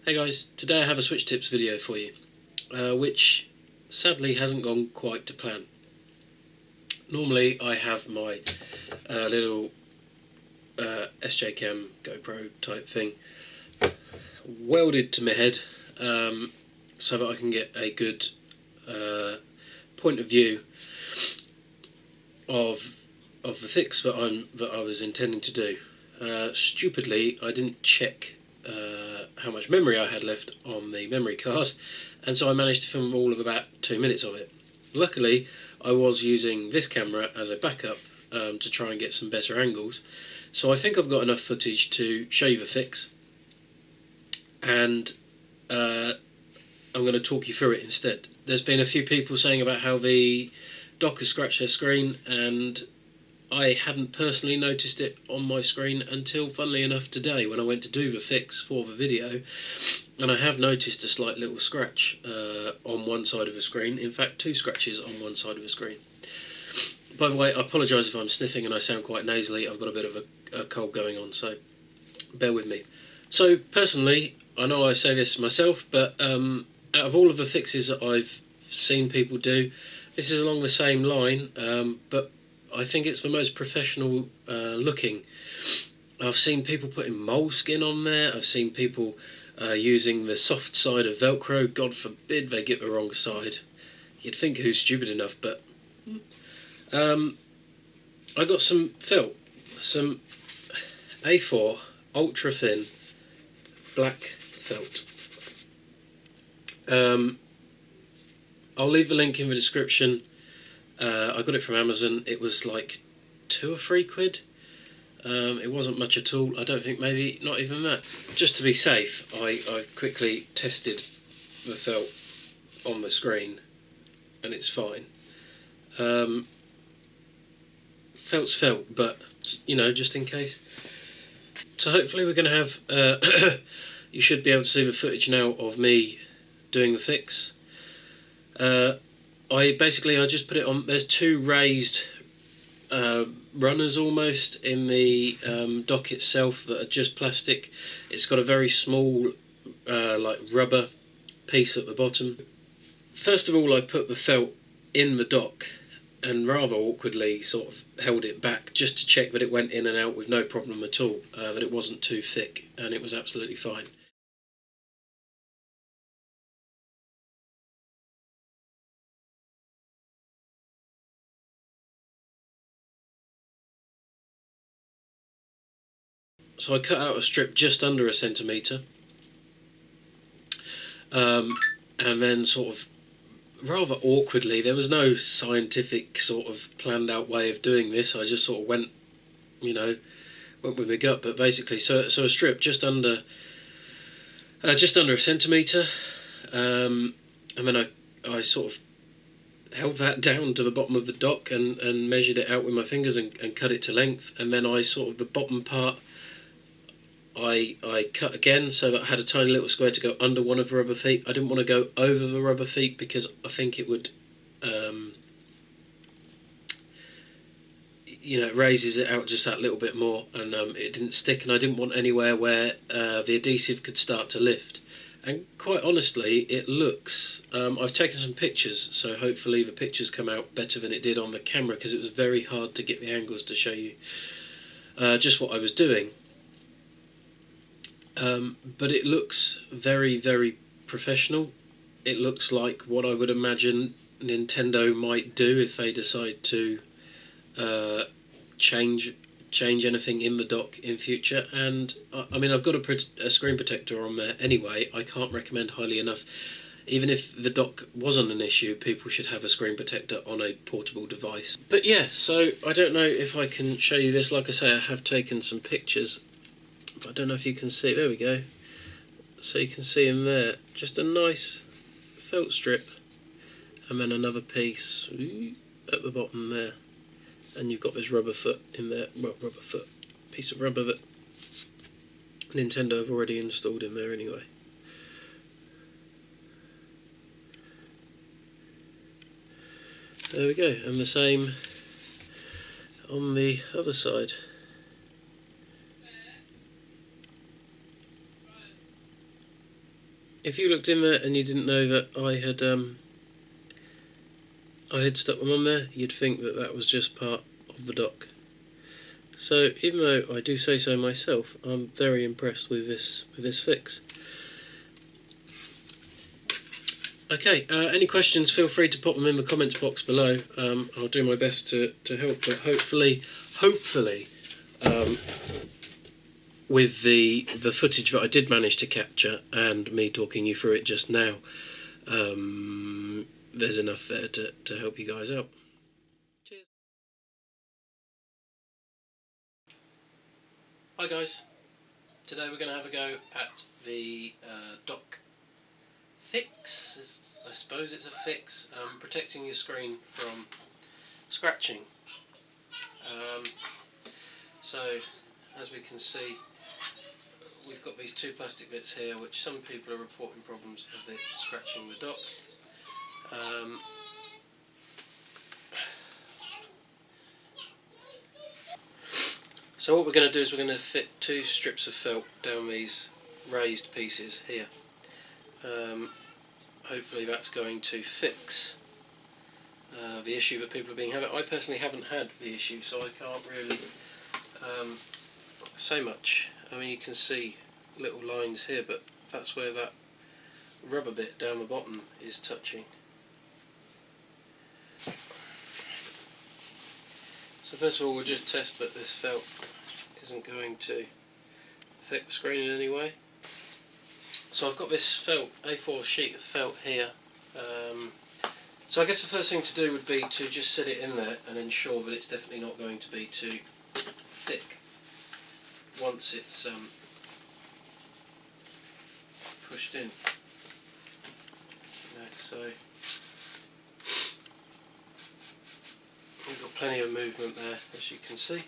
Hey guys, today I have a switch tips video for you, which sadly hasn't gone quite to plan. Normally I have my little SJ Cam GoPro type thing welded to my head so that I can get a good point of view of the fix that I was intending to do. Stupidly, I didn't check how much memory I had left on the memory card, and so I managed to film all of about 2 minutes of it. Luckily, I was using this camera as a backup to try and get some better angles, so I think I've got enough footage to show you the fix, and I'm going to talk you through it instead. There's been a few people saying about how the dock has scratched their screen, and I hadn't personally noticed it on my screen until, funnily enough, today when I went to do the fix for the video, and I have noticed a slight little scratch on one side of the screen. In fact, 2 scratches on one side of the screen. By the way, I apologise if I'm sniffing and I sound quite nasally. I've got a bit of a cold going on, so bear with me. So personally, I know I say this myself, but out of all of the fixes that I've seen people do, this is along the same line, but I think it's the most professional looking. I've seen people putting moleskin on there. I've seen people using the soft side of Velcro. God forbid they get the wrong side. You'd think who's stupid enough, but I got some felt, some A4 ultra thin black felt. I'll leave the link in the description. I got it from Amazon. It was like £2 or £3. It wasn't much at all. I don't think, maybe not even that. Just to be safe, I quickly tested the felt on the screen, and it's fine. Felt's felt, but you know, just in case. So hopefully we're going to have. You should be able to see the footage now of me doing the fix. I just put it on. There's 2 raised runners almost in the dock itself that are just plastic. It's got a very small like rubber piece at the bottom. First of all, I put the felt in the dock and rather awkwardly sort of held it back just to check that it went in and out with no problem at all, that it wasn't too thick, and it was absolutely fine. So I cut out a strip just under 1 centimetre, and then sort of rather awkwardly, there was no scientific sort of planned out way of doing this, I just sort of went with my gut, but basically so a strip just under 1 centimetre, and then I sort of held that down to the bottom of the dock and measured it out with my fingers and cut it to length, and then I sort of, the bottom part I cut again so that I had a tiny little square to go under one of the rubber feet. I didn't want to go over the rubber feet because I think it would, it raises it out just that little bit more, and it didn't stick, and I didn't want anywhere where the adhesive could start to lift. And quite honestly, it looks, I've taken some pictures, so hopefully the pictures come out better than it did on the camera, because it was very hard to get the angles to show you just what I was doing. But it looks very, very professional. It looks like what I would imagine Nintendo might do if they decide to change anything in the dock in future. And I mean, I've got a screen protector on there anyway. I can't recommend highly enough. Even if the dock wasn't an issue, people should have a screen protector on a portable device. But yeah, so I don't know if I can show you this. Like I say, I have taken some pictures. I don't know if you can see, there we go, so you can see in there just a nice felt strip, and then another piece at the bottom there, and you've got this rubber foot in there, well, piece of rubber that Nintendo have already installed in there anyway. There we go, and the same on the other side. if you looked in there and you didn't know that I had stuck them on there, you'd think that that was just part of the dock. So even though I do say so myself, I'm very impressed with this fix. Okay, any questions, feel free to pop them in the comments box below. I'll do my best to help, but hopefully, with the footage that I did manage to capture and me talking you through it just now, there's enough there to help you guys out. Cheers. Hi guys, today we're going to have a go at the dock fix. I suppose it's a fix, protecting your screen from scratching. So as we can see, we've got these two plastic bits here which some people are reporting problems of it scratching the dock. So what we're going to do is we're going to fit two strips of felt down these raised pieces here. Hopefully that's going to fix the issue that people have been having. I personally haven't had the issue, so I can't really say much. I mean, you can see little lines here, but that's where that rubber bit down the bottom is touching. So first of all, we'll just test that this felt isn't going to affect the screen in any way. So I've got this felt, A4 sheet of felt here. So I guess the first thing to do would be to just set it in there and ensure that it's definitely not going to be too thick once it's pushed in. So we've got plenty of movement there, as you can see.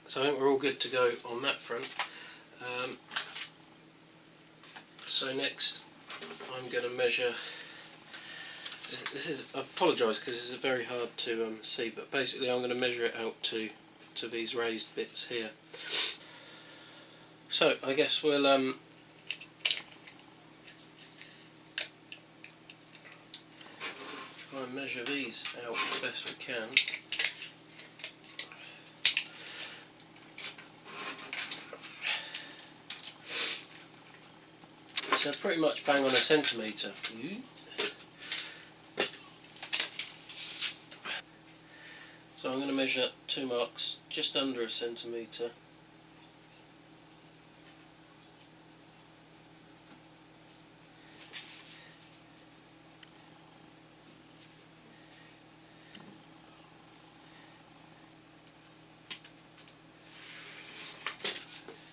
So I think we're all good to go on that front. So next I'm going to measure, I apologise because this is very hard to see, but basically I'm going to measure it out to these raised bits here. So I guess we'll try and measure these out as best we can. So pretty much bang on a centimetre. So I'm going to measure 2 marks just under a centimetre.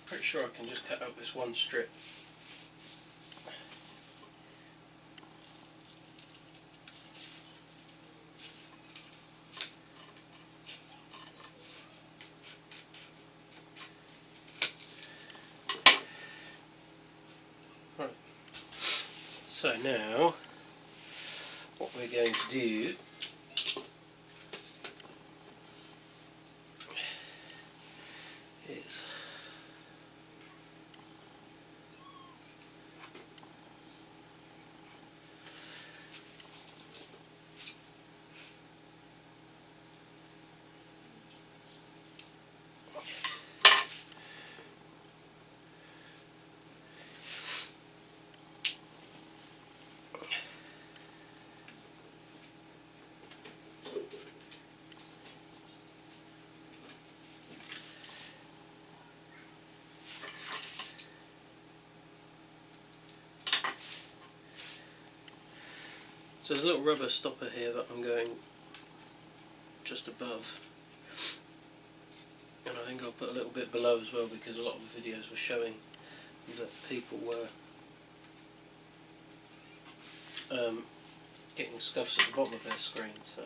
Pretty sure I can just cut out this one strip. Right. So now what we're going to do is so there's a little rubber stopper here that I'm going just above, and I think I'll put a little bit below as well, because a lot of the videos were showing that people were getting scuffs at the bottom of their screen. So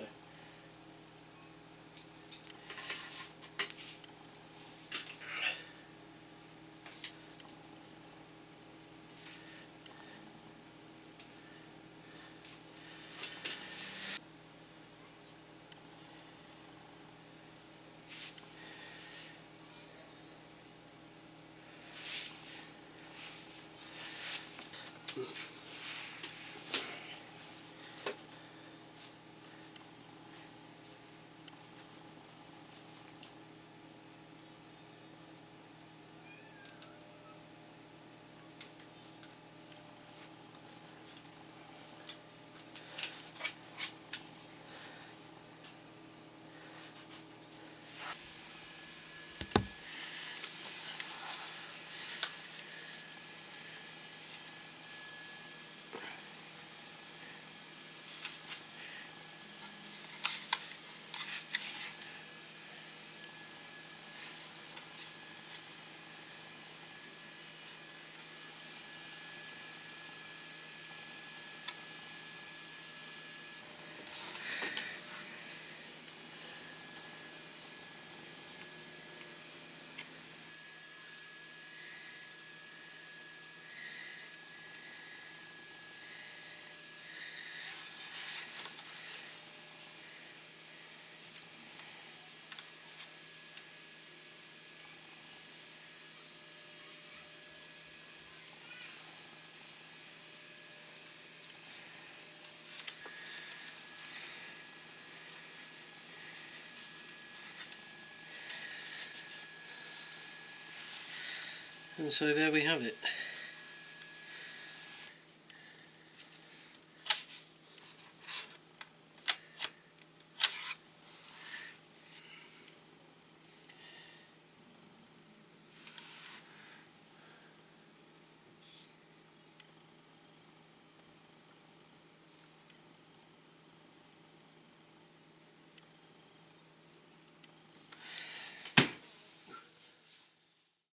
And so there we have it.